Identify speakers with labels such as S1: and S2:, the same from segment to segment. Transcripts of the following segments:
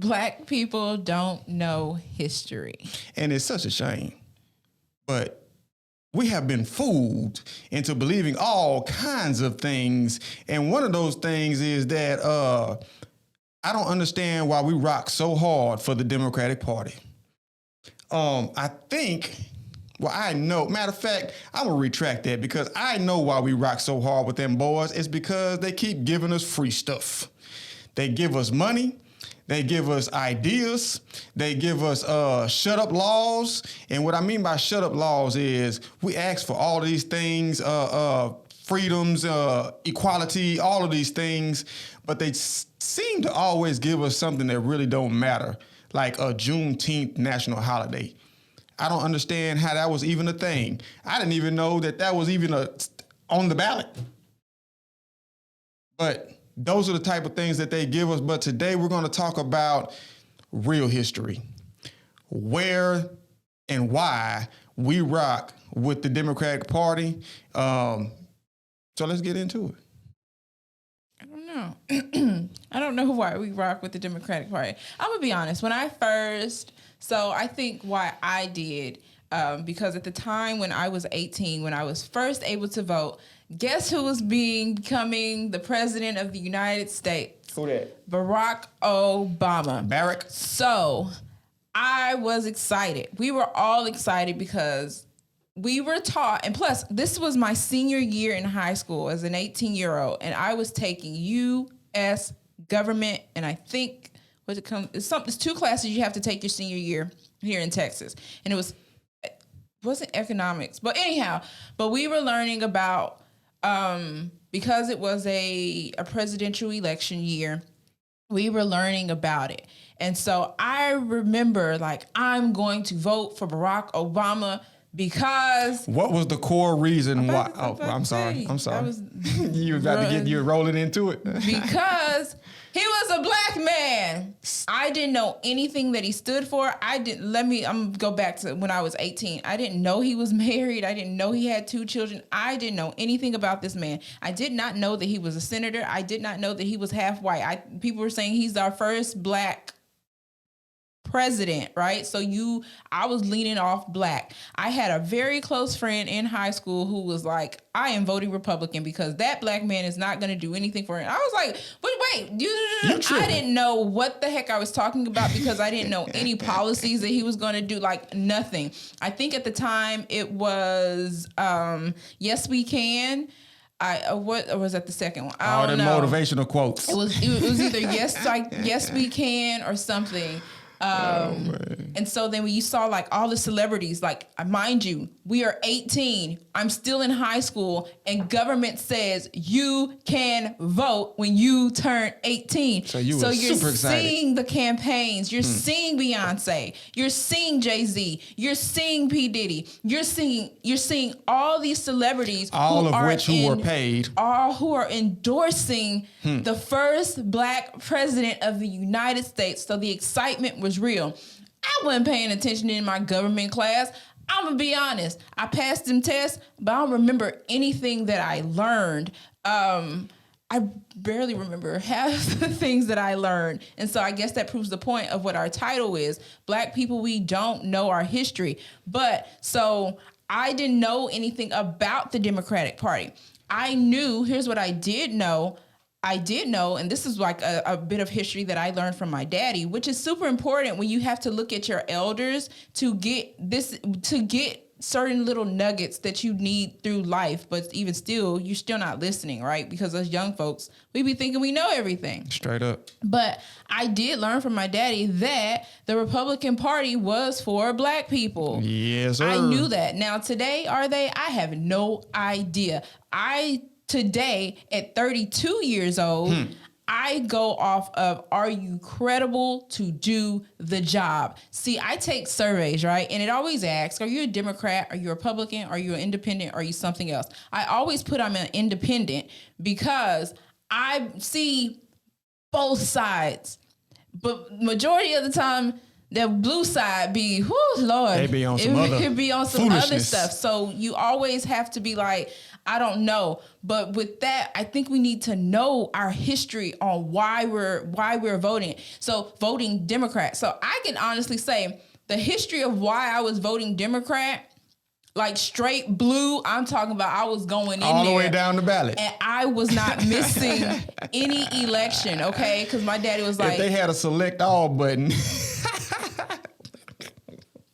S1: Black people don't know history.
S2: And it's such a shame. But we have been fooled into believing all kinds of things. And one of those things is that I don't understand why we rock so hard for the Democratic Party. I think, I know, matter of fact, I'm going to retract that because I know why we rock so hard with them boys. It's because they keep giving us free stuff. They give us money. They give us ideas. They give us shut up laws. And what I mean by shut up laws is we ask for all of these things, freedoms, equality, all of these things, but they seem to always give us something that really don't matter, like a Juneteenth national holiday. I don't understand how that was even a thing. I didn't even know that was even on the ballot. But those are the type of things that they give us. But today we're going to talk about real history, where and why we rock with the Democratic Party. So let's get into it.
S1: I don't know. I don't know why we rock with the Democratic Party. I'm going to be honest. I think why I did, because at the time when I was 18, when I was first able to vote, guess who was becoming the president of the United States?
S2: Who that?
S1: Barack Obama.
S2: Barack.
S1: So I was excited. We were all excited because we were taught, and plus, this was my senior year in high school as an 18-year-old, and I was taking U.S. government, and I think it's 2 classes you have to take your senior year here in Texas, and it wasn't economics, but anyhow, we were learning about because it was a presidential election year, we were learning about it, and so I remember I'm going to vote for Barack Obama. Because
S2: what was the core reason why? I'm sorry. You were about to get you rolling into it.
S1: Because he was a black man. I didn't know anything that he stood for. I'm gonna go back to when I was 18. I didn't know he was married. I didn't know he had 2 children. I didn't know anything about this man. I did not know that he was a senator. I did not know that he was half white. People were saying he's our first black president, right? So I was leaning off black. I had a very close friend in high school who was like, I am voting Republican because that black man is not going to do anything for him. I was like, wait, I didn't know what the heck I was talking about because I didn't know any policies that he was going to do, nothing. I think at the time it was Yes We Can. What was that the second one? I don't know.
S2: Motivational quotes.
S1: It was either Yes We Can or something. And so then when you saw all the celebrities, mind you, we are 18. I'm still in high school and government says you can vote when you turn 18. So you're super excited. Seeing the campaigns. You're seeing Beyonce. You're seeing Jay-Z. You're seeing P. Diddy. You're seeing all these celebrities. All of which were paid. All who are endorsing the first black president of the United States. So the excitement was real. I wasn't paying attention in my government class. I'm gonna be honest. I passed them tests, but I don't remember anything that I learned. I barely remember half the things that I learned. And so I guess that proves the point of what our title is. Black people, we don't know our history. But so I didn't know anything about the Democratic Party. Here's what I did know. And this is a bit of history that I learned from my daddy, which is super important when you have to look at your elders to get certain little nuggets that you need through life. But even still, you're still not listening, right? Because as young folks, we be thinking we know everything.
S2: Straight up.
S1: But I did learn from my daddy that the Republican Party was for black people.
S2: Yes, sir.
S1: I knew that. Now, today, are they? I have no idea. Today, at 32 years old, I go off of, are you credible to do the job? See, I take surveys, right? And it always asks, are you a Democrat? Are you a Republican? Are you an independent? Are you something else? I always put I'm an independent because I see both sides. But majority of the time, the blue side be, whoo, Lord.
S2: They be on some
S1: other
S2: foolishness.
S1: stuff. So you always have to be like, I don't know. But with that, I think we need to know our history on why we're voting. So voting Democrat. So I can honestly say the history of why I was voting Democrat, like straight blue, I'm talking about I was going in
S2: all
S1: there.
S2: the way down the ballot.
S1: And I was not missing any election, okay? Because my daddy was like...
S2: If they had a select all button...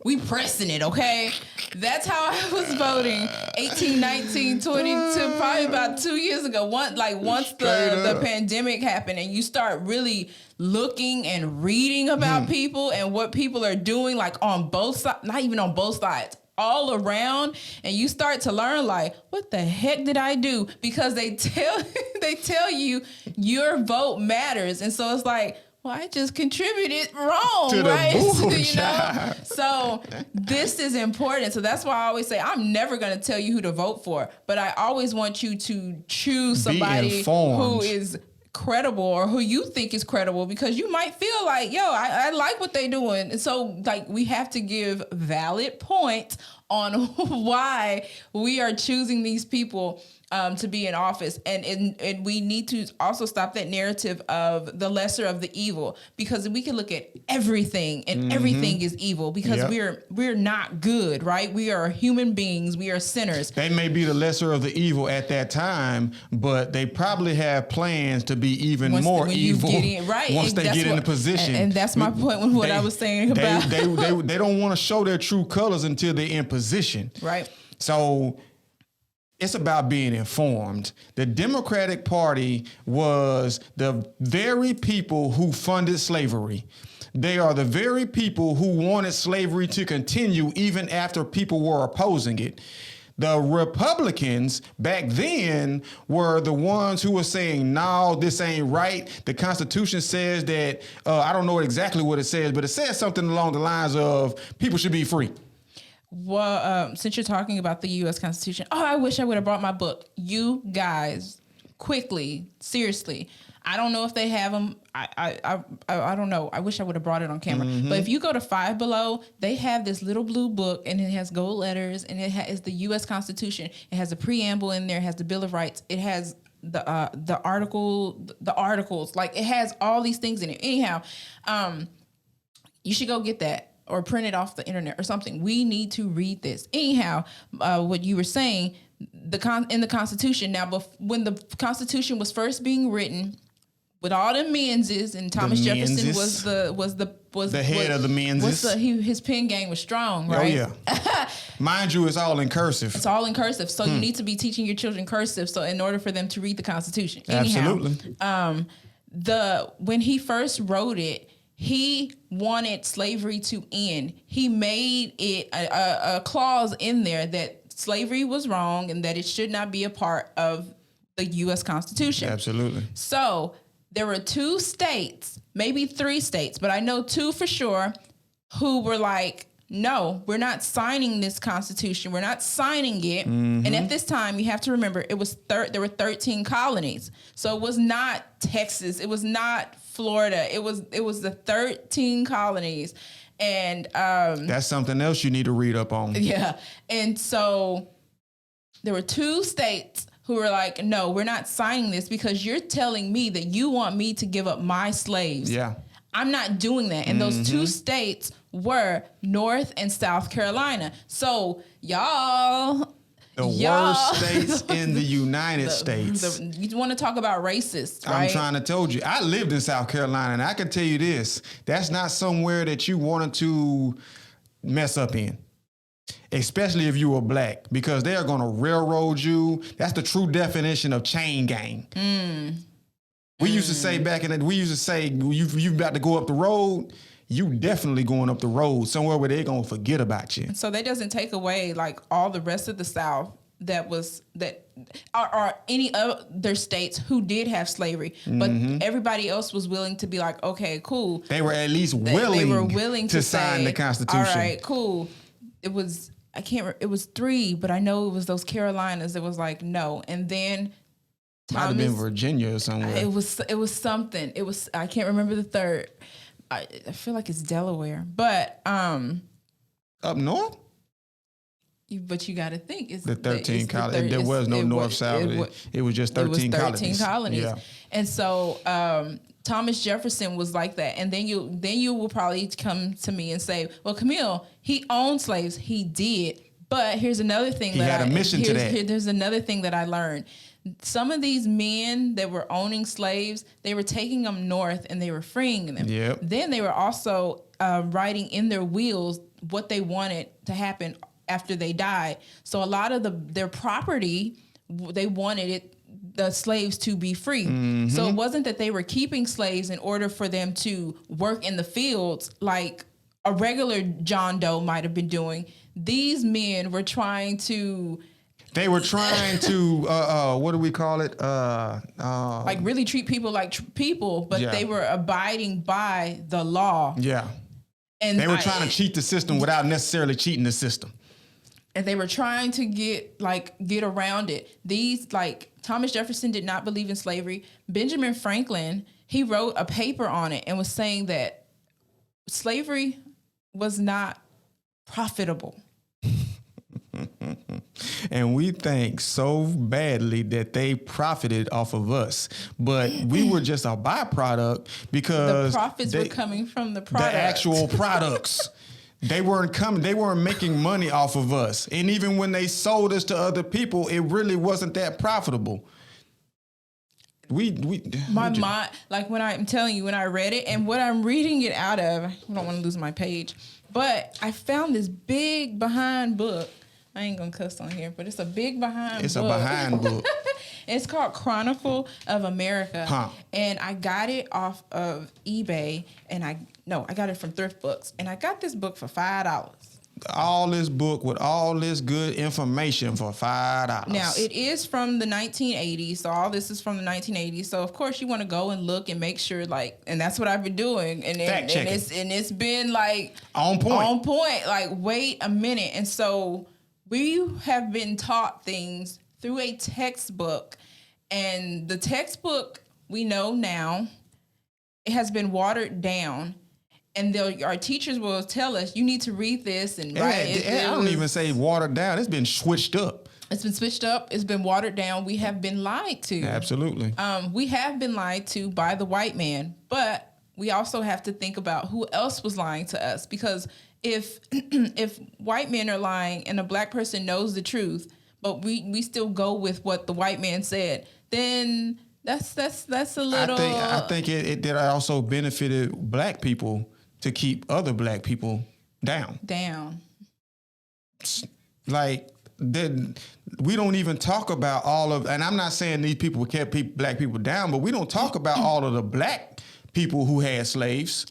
S1: we pressing it, okay? That's how I was voting 18, 19, 22, probably about 2 years ago. Once the pandemic happened and you start really looking and reading about people and what people are doing, like on both sides, not even on both sides, all around, and you start to learn like, what the heck did I do? Because they tell you your vote matters. And so it's like, well, I just contributed wrong,
S2: to
S1: right?
S2: The
S1: So this is important. So that's why I always say I'm never going to tell you who to vote for, but I always want you to choose somebody who is credible or who you think is credible, because you might feel like, yo, I like what they're doing. And so like we have to give valid points on why we are choosing these people to be in office. And we need to also stop that narrative of the lesser of the evil, because we can look at everything and everything is evil, because we're not good, right? We are human beings. We are sinners.
S2: They may be the lesser of the evil at that time, but they probably have plans to be even more evil once they get in the position.
S1: And that's my point with what I was saying about.
S2: They don't want to show their true colors until they're in position.
S1: Right.
S2: So it's about being informed. The Democratic Party was the very people who funded slavery. They are the very people who wanted slavery to continue even after people were opposing it. The Republicans back then were the ones who were saying, no, this ain't right. The Constitution says that, I don't know exactly what it says, but it says something along the lines of people should be free.
S1: Well, since you're talking about the U.S. Constitution, I wish I would have brought my book. You guys, quickly, seriously, I don't know if they have them. I don't know. I wish I would have brought it on camera. But if you go to Five Below, they have this little blue book, and it has gold letters, and it is the U.S. Constitution. It has a preamble in there. It has the Bill of Rights. It has the articles. Like, it has all these things in it. Anyhow, you should go get that, or print it off the internet or something. We need to read this. Anyhow, what you were saying, in the Constitution. Now, when the Constitution was first being written, with all the menses, and Thomas Jefferson was the
S2: head of the menses.
S1: His pen game was strong, right? Oh
S2: yeah. Mind you, it's all in cursive.
S1: It's all in cursive. So you need to be teaching your children cursive, so in order for them to read the Constitution.
S2: Absolutely.
S1: Anyhow, when he first wrote it, he wanted slavery to end. He made it a clause in there that slavery was wrong and that it should not be a part of the U.S. Constitution.
S2: Absolutely.
S1: So there were 2 states, maybe 3 states, but I know 2 for sure, who were like, no, we're not signing this Constitution. We're not signing it. And at this time, you have to remember, there were 13 colonies. So it was not Texas. It was not Florida. It was the 13 colonies. And
S2: that's something else you need to read up on.
S1: Yeah. And so there were 2 states who were like, no, we're not signing this because you're telling me that you want me to give up my slaves.
S2: Yeah.
S1: I'm not doing that. And those 2 states were North and South Carolina. So y'all...
S2: The worst states in the United States.
S1: You want to talk about racist, right?
S2: I'm trying to tell you. I lived in South Carolina, and I can tell you this. That's not somewhere that you wanted to mess up in. Especially if you were black, because they are going to railroad you. That's the true definition of chain gang. We used to say back in the, you about to go up the road, you definitely going up the road somewhere where they're going to forget about you.
S1: So that doesn't take away like all the rest of the South or any other states who did have slavery, but everybody else was willing to be like, okay, cool.
S2: They were at least willing to sign the Constitution.
S1: All right, cool. It was, it was 3, but I know it was those Carolinas that was like, no. And then
S2: might have been Virginia or somewhere.
S1: It was something. I can't remember the third. I feel like it's Delaware, but
S2: Up north?
S1: But you got to think it's
S2: The 13 colonies. There was no north-south. It was just 13 colonies. Yeah.
S1: And so Thomas Jefferson was like that. And then you will probably come to me and say, well, Camille, he owned slaves. He did. But here's another thing.
S2: He had a mission to that.
S1: There's another thing that I learned. Some of these men that were owning slaves, they were taking them north and they were freeing them.
S2: Yep.
S1: Then they were also writing in their wills what they wanted to happen after they died. So a lot of their property, they wanted the slaves to be free. Mm-hmm. So it wasn't that they were keeping slaves in order for them to work in the fields like a regular John Doe might have been doing. These men were trying to...
S2: They were trying to, what do we call it?
S1: Like really treat people like people, but they were abiding by the law.
S2: Yeah. And they were trying to cheat the system without necessarily cheating the system.
S1: And they were trying to get around it. Thomas Jefferson did not believe in slavery. Benjamin Franklin, he wrote a paper on it and was saying that slavery was not profitable.
S2: And we think so badly that they profited off of us, but we were just a byproduct because
S1: the profits were coming from the product.
S2: The actual products. They weren't making money off of us. And even when they sold us to other people, it really wasn't that profitable.
S1: My mind, like when I'm telling you, when I read it and what I'm reading it out of, I don't want to lose my page, but I found this big behind book. I ain't gonna cuss on here, but it's a big behind book.
S2: It's a behind book.
S1: It's called Chronicle of America. Huh. And I got it off of eBay and I got it from Thrift Books. And I got this book for $5.
S2: All this book with all this good information for $5.
S1: Now, it is from the 1980s. So all this is from the 1980s. So, of course, you want to go and look and make sure, and that's what I've been doing. And it's been,
S2: on point.
S1: Like, wait a minute. And so we have been taught things through a textbook. And the textbook, we know now, it has been watered down. And our teachers will tell us, you need to read this and write it.
S2: I don't even say watered down. It's been switched up.
S1: It's been switched up. It's been watered down. We have been lied to.
S2: Absolutely.
S1: We have been lied to by the white man. But we also have to think about who else was lying to us. Because if white men are lying and a black person knows the truth, but we still go with what the white man said, then that's a little...
S2: I think it also benefited black people to keep other black people down. Like, we don't even talk about all of, and I'm not saying these people kept black people down, but we don't talk about all of the black people who had slaves.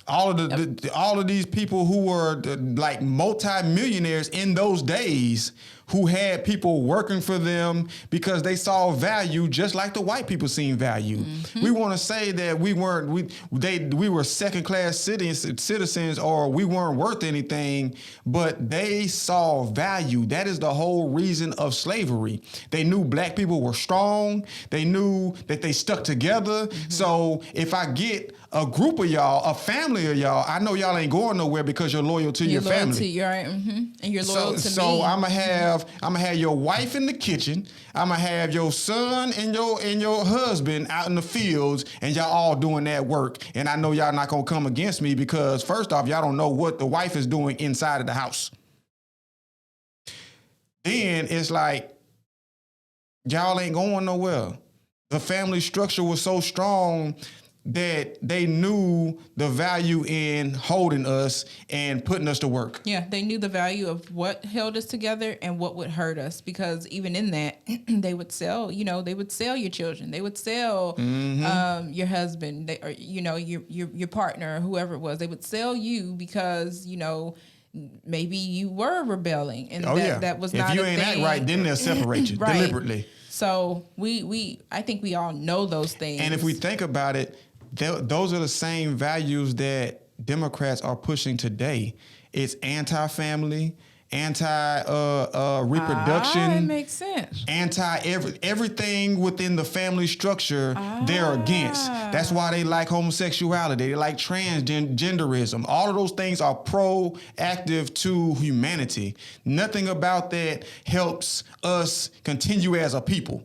S2: All of these people who were like multi-millionaires in those days, who had people working for them because they saw value, just like the white people seen value. Mm-hmm. We want to say that we were second-class citizens, or we weren't worth anything, but they saw value. That is the whole reason of slavery. They knew black people were strong. They knew that they stuck together. Mm-hmm. So if I get a group of y'all, a family of y'all, I know y'all ain't going nowhere because you're loyal to your family.
S1: You're right. Mm-hmm. And you're loyal to me.
S2: So I'm gonna have your wife in the kitchen. I'm gonna have your son and your husband out in the fields, and y'all all doing that work. And I know y'all not gonna come against me because first off, y'all don't know what the wife is doing inside of the house. Then it's like y'all ain't going nowhere. The family structure was so strong that they knew the value in holding us and putting us to work.
S1: Yeah, they knew the value of what held us together and what would hurt us, because even in that, they would sell your children. They would sell your husband, or your partner, or whoever it was. They would sell you because, maybe you were rebelling, and that was not a thing.
S2: If you ain't act right, then they'll separate you
S1: right.
S2: deliberately.
S1: So I think we all know those things.
S2: And if we think about it, those are the same values that Democrats are pushing today. It's anti-family, reproduction.
S1: It makes sense.
S2: Everything within the family structure they're against. That's why they like homosexuality. They like transgenderism. All of those things are proactive to humanity. Nothing about that helps us continue as a people.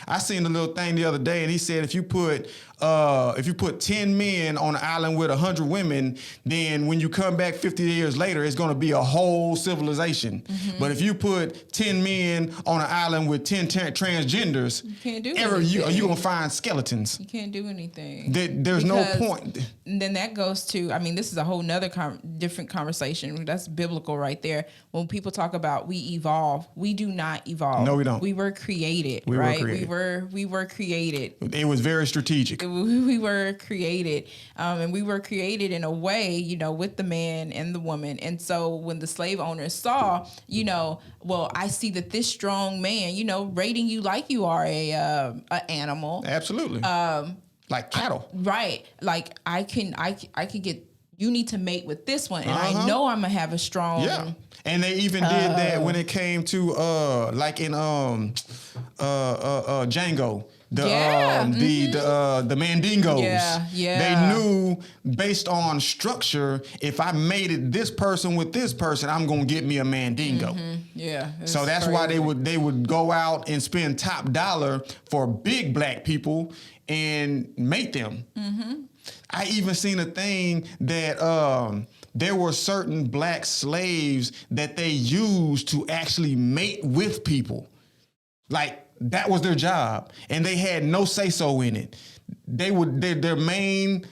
S2: I seen a little thing the other day, and he said if you put 10 men on an island with 100 women, then when you come back 50 years later, it's going to be a whole civilization. Mm-hmm. But if you put 10 men on an island with 10 transgenders,
S1: you can't do anything.
S2: You're going to find skeletons.
S1: You can't do anything.
S2: There's no point.
S1: Then that goes to, I mean, this is a whole nother different conversation. That's biblical right there. When people talk about we evolve, we do not evolve.
S2: No, we don't.
S1: We were created, We were created.
S2: It was very strategic.
S1: We were created, and we were created in a way, you know, with the man and the woman. And so when the slave owners saw, you know, well, I see that this strong man, you know, rating you like you are a animal.
S2: Absolutely. Like cattle.
S1: Right. Like I could get, you need to mate with this one. And I know I'm going to have a strong.
S2: Yeah. And they even did that when it came to, like in Django. The Mandingos.
S1: Yeah.
S2: They knew based on structure, if I mated this person with this person, I'm gonna get me a Mandingo.
S1: Mm-hmm. Yeah.
S2: So that's why they would go out and spend top dollar for big black people and mate them. Mm-hmm. I even seen a thing that there were certain black slaves that they used to actually mate with people. Like, that was their job, and they had no say-so in it. Their main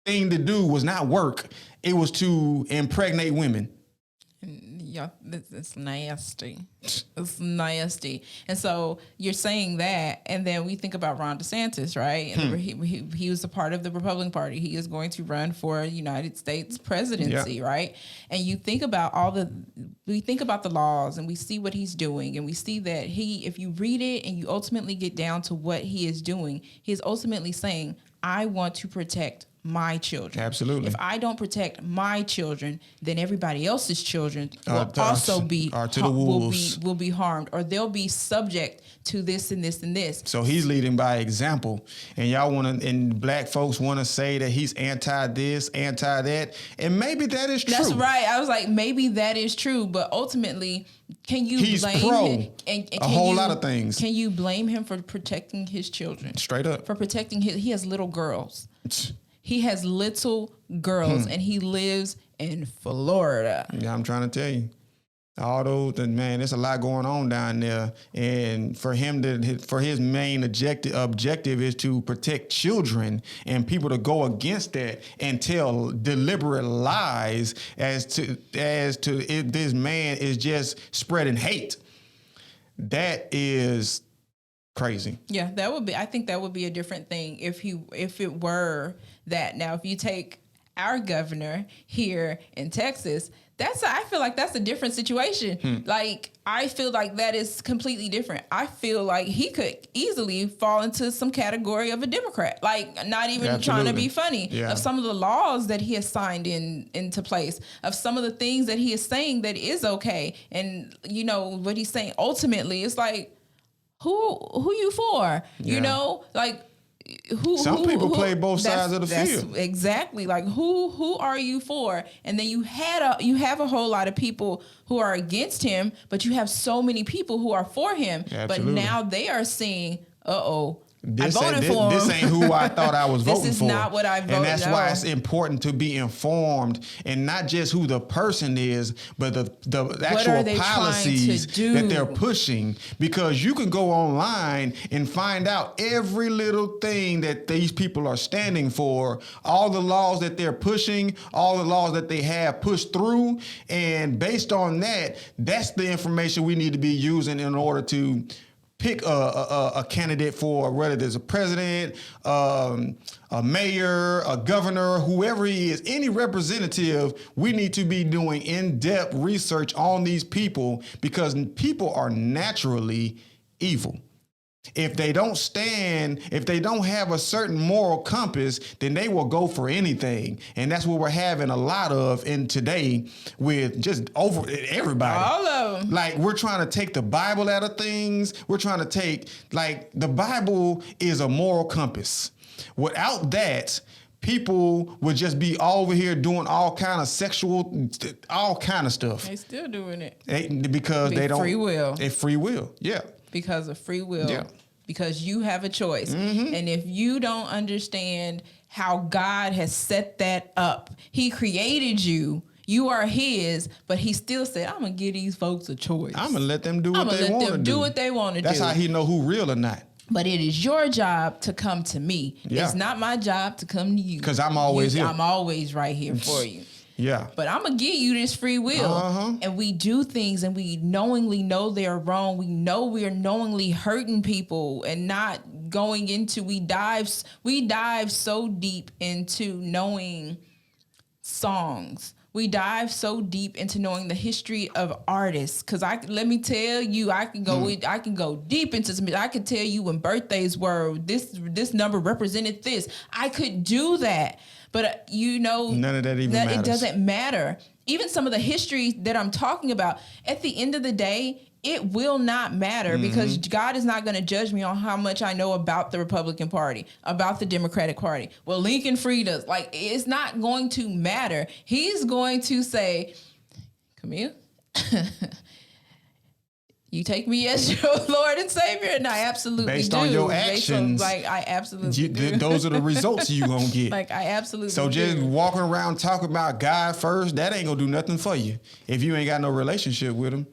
S2: thing to do was not work. It was to impregnate women.
S1: Yeah, it's nasty. It's nasty. And so you're saying that, and then we think about Ron DeSantis, right? And he was a part of the Republican Party. He is going to run for United States presidency, right? And you think about we think about the laws, and we see what he's doing, and we see that if you read it and you ultimately get down to what he is doing, he is ultimately saying, I want to protect my children.
S2: Absolutely.
S1: If I don't protect my children, then everybody else's children will also be will be harmed, or they'll be subject to this and this and this.
S2: So he's leading by example, and and black folks want to say that he's anti this, anti that, and maybe that is true.
S1: That's right. I was like, maybe that is true, but ultimately, can you blame him? And
S2: a whole lot of things.
S1: Can you blame him for protecting his children?
S2: Straight up.
S1: For protecting he has little girls. He has little girls, and he lives in Florida.
S2: Yeah, I'm trying to tell you. All those, man, there's a lot going on down there. And for his main objective is to protect children, and people to go against that and tell deliberate lies as to if this man is just spreading hate. That is crazy.
S1: Yeah, I think that would be a different thing if it were that. Now, if you take our governor here in Texas, I feel like that's a different situation. Like, I feel like that is completely different. I feel like he could easily fall into some category of a Democrat. Like, not even trying to be funny, of some of the laws that he has signed into place, of some of the things that he is saying that is okay. And, you know, what he's saying ultimately is like, who you for? Yeah. You know, like,
S2: some people play both sides of the field.
S1: Exactly. Like, who are you for? And then you have a whole lot of people who are against him, but you have so many people who are for him. Absolutely. But now they are seeing, I voted for him.
S2: This ain't who I thought I was voting for.
S1: This is not what I voted for.
S2: And that's why it's important to be informed, and not just who the person is, but the actual policies that they're pushing. Because you can go online and find out every little thing that these people are standing for, all the laws that they're pushing, all the laws that they have pushed through. And based on that, that's the information we need to be using in order to pick a candidate for whether there's a president, a mayor, a governor, whoever he is, any representative. We need to be doing in-depth research on these people, because people are naturally evil. If they don't stand, if they don't have a certain moral compass, then they will go for anything. And that's what we're having a lot of in today with just over everybody.
S1: All of them.
S2: Like, we're trying to take the Bible out of things. We're trying to take, like, the Bible is a moral compass. Without that, people would just be over here doing all kind of sexual, all kind of stuff.
S1: They still doing it.
S2: Because they don't.
S1: Free will.
S2: It's free will. Yeah.
S1: Because of free will.
S2: Yeah.
S1: Because you have a choice. And if you don't understand how God has set that up, he created you. You are his, but he still said, I'm going to give these folks a choice.
S2: I'm going to let them do what they want to do.
S1: I'm going to let them do what they want to do.
S2: That's how he know who real or not.
S1: But it is your job to come to me.
S2: Yeah.
S1: It's not my job to come to you.
S2: Because I'm always here.
S1: I'm always right here for you.
S2: Yeah.
S1: But I'm going to give you this free will. And we do things and we knowingly know they're wrong. We know we're knowingly hurting people and not going into, we dive so deep into knowing songs. We dive so deep into knowing the history of artists. Cause let me tell you, I can go deep into some. I could tell you when birthdays were. This number represented this. I could do that, but none of that even matters. It doesn't matter. Even some of the history that I'm talking about. At the end of the day, it will not matter because God is not going to judge me on how much I know about the Republican Party, about the Democratic Party. Well, Lincoln freed us. Like, it's not going to matter. He's going to say, Camille, you take me as your Lord and Savior? And I absolutely do.
S2: Based on your actions.
S1: I absolutely do.
S2: Those are the results you going to get.
S1: I absolutely
S2: So just
S1: do.
S2: walking around talking about God first, that ain't going to do nothing for you if you ain't got no relationship with him.